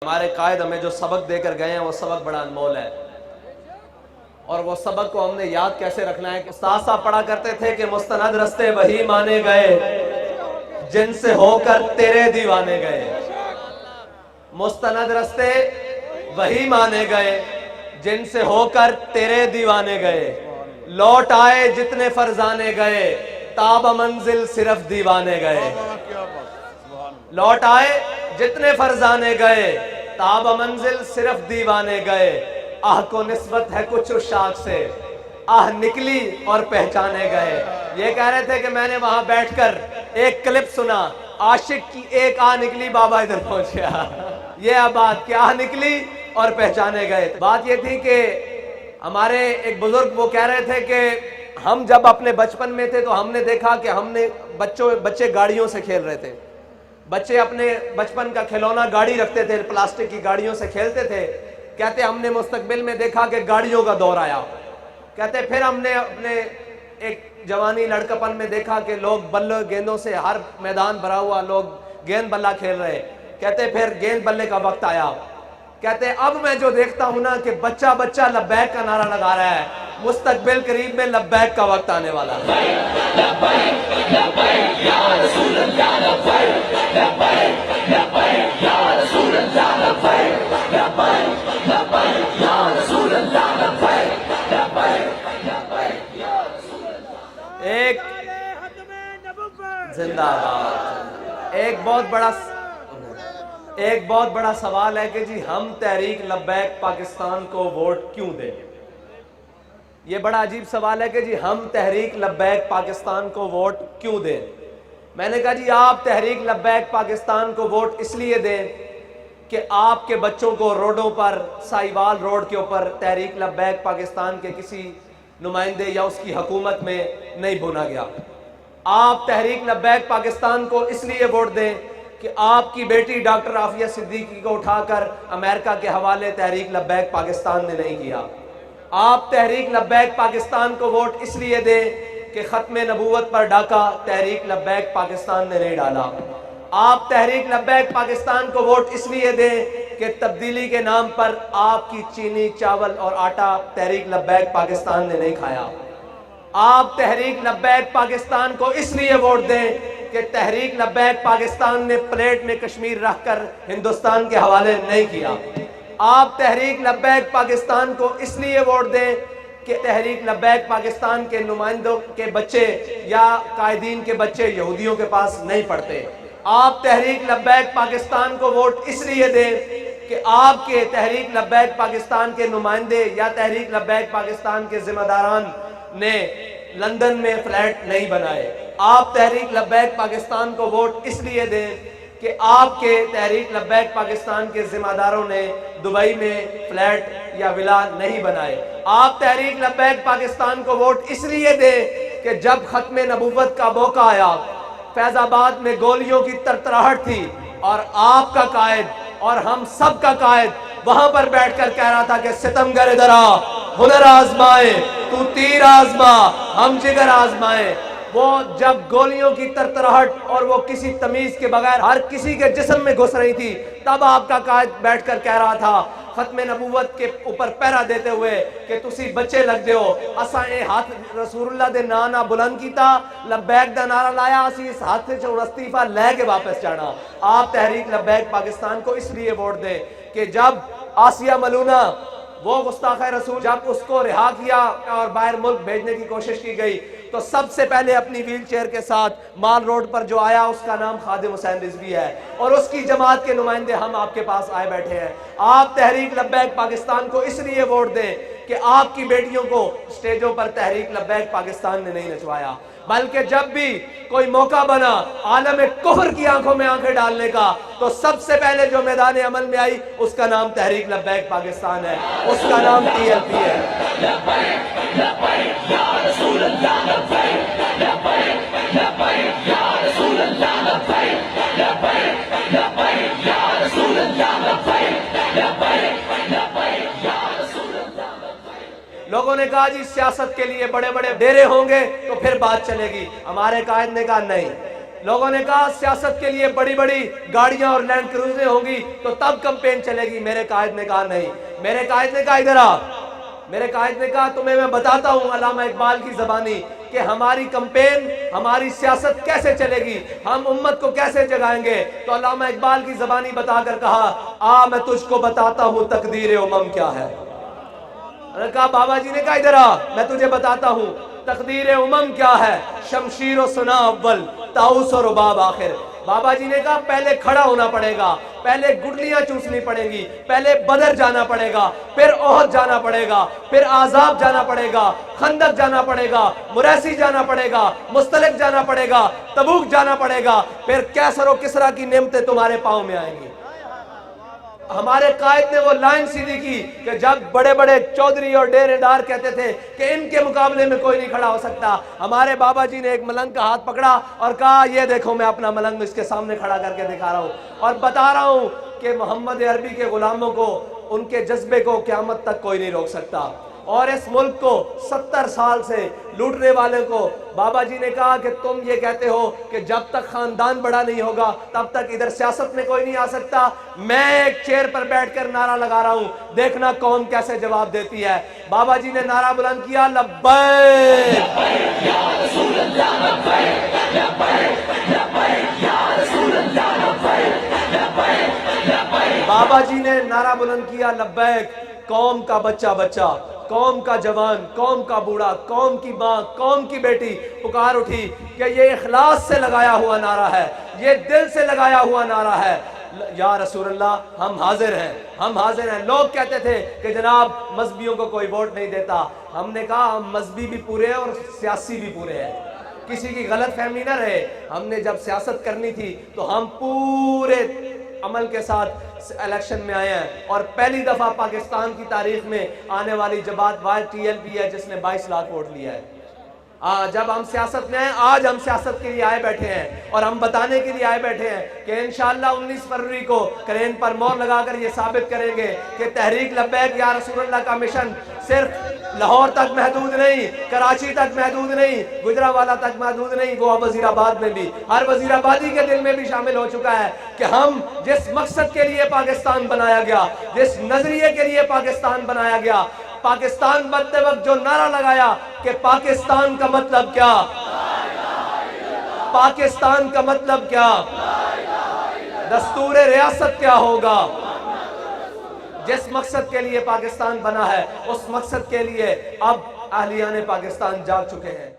ہمارے قائد ہمیں جو سبق دے کر گئے ہیں وہ سبق بڑا انمول ہے، اور وہ سبق کو ہم نے یاد کیسے رکھنا ہے کہ استاد صاحب پڑھا کرتے تھے کہ مستند رستے وہی مانے گئے جن سے ہو کر تیرے دیوانے گئے۔ مستند رستے وہی مانے گئے جن سے ہو کر تیرے دیوانے گئے، لوٹ آئے جتنے فرزانے گئے تاب منزل صرف دیوانے گئے۔ لوٹ آئے جتنے فرزانے گئے تاب منزل صرف دیوانے گئے، آہ کو نسبت ہے کچھ عشاق سے، آہ نکلی اور پہچانے گئے۔ یہ کہہ رہے تھے کہ میں نے وہاں بیٹھ کر ایک کلپ سنا، عاشق کی ایک آہ نکلی بابا ادھر پہنچ گیا۔ یہ بات کہ آہ نکلی اور پہچانے گئے۔ بات یہ تھی کہ ہمارے ایک بزرگ وہ کہہ رہے تھے کہ ہم جب اپنے بچپن میں تھے تو ہم نے دیکھا کہ ہم نے بچے گاڑیوں سے کھیل رہے تھے، بچے اپنے بچپن کا کھلونا گاڑی رکھتے تھے، پلاسٹک کی گاڑیوں سے کھیلتے تھے۔ کہتے ہم نے مستقبل میں دیکھا کہ گاڑیوں کا دور آیا۔ کہتے پھر ہم نے اپنے ایک جوانی لڑکپن میں دیکھا کہ لوگ بلے گیندوں سے ہر میدان بھرا ہوا، لوگ گیند بلہ کھیل رہے۔ کہتے پھر گیند بلے کا وقت آیا۔ کہتے اب میں جو دیکھتا ہوں نا کہ بچہ بچہ لبیک کا نعرہ لگا رہا ہے، مستقبل قریب میں لبیک کا وقت آنے والا ہے۔ ایک زندہ باد ایک بہت بڑا سوال ہے کہ جی ہم تحریک لبیک پاکستان کو ووٹ کیوں دیں؟ یہ بڑا عجیب سوال ہے کہ جی ہم تحریک لبیک پاکستان کو ووٹ کیوں دیں؟ میں نے کہا جی آپ تحریک لبیک پاکستان کو ووٹ اس لیے دیں کہ آپ کے بچوں کو روڈوں پر، سائیوال روڈ کے اوپر تحریک لبیک پاکستان کے کسی نمائندے یا اس کی حکومت میں نہیں بھونا گیا۔ آپ تحریک لبیک پاکستان کو اس لیے ووٹ دیں کہ آپ کی بیٹی ڈاکٹر عافیہ صدیقی کو اٹھا کر امریکہ کے حوالے تحریک لبیک پاکستان نے نہیں کیا۔ آپ تحریک لبیک پاکستان کو ووٹ اس لیے دیں کہ ختم نبوت پر ڈاکہ تحریک لبیک پاکستان نے نہیں ڈالا۔ آپ تحریک لبیک پاکستان کو ووٹ اس لیے دیں کہ تبدیلی کے نام پر آپ کی چینی، چاول اور آٹا تحریک لبیک پاکستان نے نہیں کھایا۔ آپ تحریک لبیک پاکستان کو اس لیے ووٹ دیں کہ تحریک لبیک پاکستان نے پلیٹ میں کشمیر رکھ کر ہندوستان کے حوالے نہیں کیا۔ آپ تحریک لبیک پاکستان کو اس لیے ووٹ دیں کہ تحریک لبیک پاکستان کے نمائندوں کے بچے یا قائدین کے بچے یہودیوں کے پاس نہیں پڑھتے۔ آپ تحریک لبیک پاکستان کو ووٹ اس لیے دیں کہ آپ کے تحریک لبیک پاکستان کے نمائندے یا تحریک لبیک پاکستان کے ذمہ داران نے لندن میں فلیٹ نہیں بنائے۔ آپ تحریک لبیک پاکستان کو ووٹ اس لیے دیں کہ آپ کے تحریک لبیک پاکستان کے ذمہ داروں نے دبئی میں فلیٹ یا ولا نہیں بنائے۔ آپ تحریک لبیک پاکستان کو ووٹ اس لیے دیں کہ جب ختم نبوت کا موقع آیا، فیض آباد میں گولیوں کی ترتراہٹ تھی اور آپ کا قائد اور ہم سب کا قائد وہاں پر بیٹھ کر کہہ رہا تھا کہ ستمگر ادھر آ، ہنر آزمائے، تو تیر آزما، ہم جگر آزمائے۔ وہ جب گولیوں کی ترتراہٹ اور وہ کسی تمیز کے بغیر ہر کسی کے جسم میں گھس رہی تھی، تب آپ کا قائد بیٹھ کر کہہ رہا تھا ختم نبوت کے اوپر پہرا دیتے ہوئے کہ تسی بچے لگ دیو، اساں اے ہاتھ رسول اللہ دے نانا بلند کیتا، لبیک دا نعرہ لایا، اسی اس ہاتھ سے استعفیٰ لے کے واپس جانا۔ آپ تحریک لبیک پاکستان کو اس لیے ووٹ دیں کہ جب آسیہ ملونہ وہ گستاخ رسول جب اس کو رہا کیا اور باہر ملک بھیجنے کی کوشش کی گئی تو سب سے پہلے اپنی ویل چیئر کے ساتھ مال روڈ پر جو آیا اس کا نام خادم حسین رضوی ہے، اور اس کی جماعت کے نمائندے ہم آپ کے پاس آئے بیٹھے ہیں۔ آپ تحریک لبیک پاکستان کو اس لیے ووٹ دیں کہ آپ کی بیٹیوں کو سٹیجوں پر تحریک لبیک پاکستان نے نہیں نچوایا، بلکہ جب بھی کوئی موقع بنا عالم کفر کی آنکھوں میں آنکھیں ڈالنے کا تو سب سے پہلے جو میدان عمل میں آئی اس کا نام تحریک لبیک پاکستان ہے، اس کا نام TLP ہے۔ لوگوں نے کہا جی سیاست کے لیے بڑے بڑے ڈیرے ہوں گے تو پھر بات چلے گی۔ ہمارے قائد نے کہا نہیں، لوگوں نے کہا سیاست کے لیے بڑی بڑی گاڑیاں اور لینڈ کروزریں ہوں گی تو تب کمپین چلے گی. میرے قائد نے کہا نہیں. میرے قائد نے کہا ادھر آ. میرے قائد نے کہا تمہیں میں بتاتا ہوں علامہ اقبال کی زبانی کہ ہماری کمپین، ہماری سیاست کیسے چلے گی، ہم امت کو کیسے جگائیں گے. تو علامہ اقبال کی زبانی بتا کر کہا آ میں تجھ کو بتاتا ہوں تقدیر امم کیا ہے. کہا بابا جی نے کہا ادھر آ میں تجھے بتاتا ہوں تقدیر امم کیا ہے. شمشیر و سنا اول، طاؤس و رباب آخر. بابا جی نے کہا پہلے کھڑا ہونا پڑے گا، پہلے گٹلیاں چوسنی پڑیں گی، پہلے بدر جانا پڑے گا، پھر احد جانا پڑے گا، پھر احزاب جانا پڑے گا، خندق جانا پڑے گا، مریسی جانا پڑے گا، مستلق جانا پڑے گا، تبوک جانا پڑے گا، پھر کیسر و کسرا کی نعمتیں تمہارے پاؤں میں آئیں گی. ہمارے قائد نے وہ لائن سیدھی کی کہ جب بڑے بڑے چودھری اور ڈیرے دار کہتے تھے کہ ان کے مقابلے میں کوئی نہیں کھڑا ہو سکتا، ہمارے بابا جی نے ایک ملنگ کا ہاتھ پکڑا اور کہا یہ دیکھو میں اپنا ملنگ اس کے سامنے کھڑا کر کے دکھا رہا ہوں اور بتا رہا ہوں کہ محمد عربی کے غلاموں کو، ان کے جذبے کو قیامت تک کوئی نہیں روک سکتا. اور اس ملک کو 70 سال سے لوٹنے والے کو بابا جی نے کہا کہ تم یہ کہتے ہو کہ جب تک خاندان بڑا نہیں ہوگا تب تک ادھر سیاست میں کوئی نہیں آ سکتا. میں ایک چیئر پر بیٹھ کر نعرہ لگا رہا ہوں، دیکھنا قوم کیسے جواب دیتی ہے. بابا جی نے نعرہ بلند کیا لبیک لبیک یا رسول اللہ، لبیک لبیک لبیک یا رسول اللہ، لبیک لبیک لبیک. بابا جی نے نعرہ بلند کیا لبیک. قوم کا بچہ بچہ، قوم کا جوان، قوم کا بوڑھا، قوم کی ماں، قوم کی بیٹی پکار اٹھی کہ یہ اخلاص سے لگایا ہوا نعرہ ہے، یہ دل سے لگایا ہوا نعرہ ہے. یا رسول اللہ ہم حاضر ہیں، ہم حاضر ہیں. لوگ کہتے تھے کہ جناب مذہبیوں کو کوئی ووٹ نہیں دیتا. ہم نے کہا ہم مذہبی بھی پورے ہیں اور سیاسی بھی پورے ہیں، کسی کی غلط فہمی نہ رہے. ہم نے جب سیاست کرنی تھی تو ہم پورے عمل کے ساتھ الیکشن میں آئے ہیں اور پہلی دفعہ پاکستان کی تاریخ میں آنے والی جماعت واحد TLP ہے جس نے 22 لاکھ ووٹ لیا ہے. جب ہم سیاست میں آئے، آج ہم سیاست کے لیے آئے بیٹھے ہیں اور ہم بتانے کے لیے آئے بیٹھے ہیں کہ انشاءاللہ 19 فروری کو کرین پر مور لگا کر یہ ثابت کریں گے کہ تحریک لبیک یا رسول اللہ کا مشن صرف لاہور تک محدود نہیں، کراچی تک محدود نہیں، گجرانوالہ تک محدود نہیں، وہ وزیر آباد میں بھی، ہر وزیر آبادی کے دل میں بھی شامل ہو چکا ہے کہ ہم جس مقصد کے لیے پاکستان بنایا گیا، جس نظریے کے لیے پاکستان بنایا گیا، پاکستان بنتے وقت جو نعرہ لگایا کہ پاکستان کا مطلب کیا، پاکستان کا مطلب کیا، دستور ریاست کیا ہوگا، جس مقصد کے لیے پاکستان بنا ہے اس مقصد کے لیے اب اہلیان پاکستان جاگ چکے ہیں.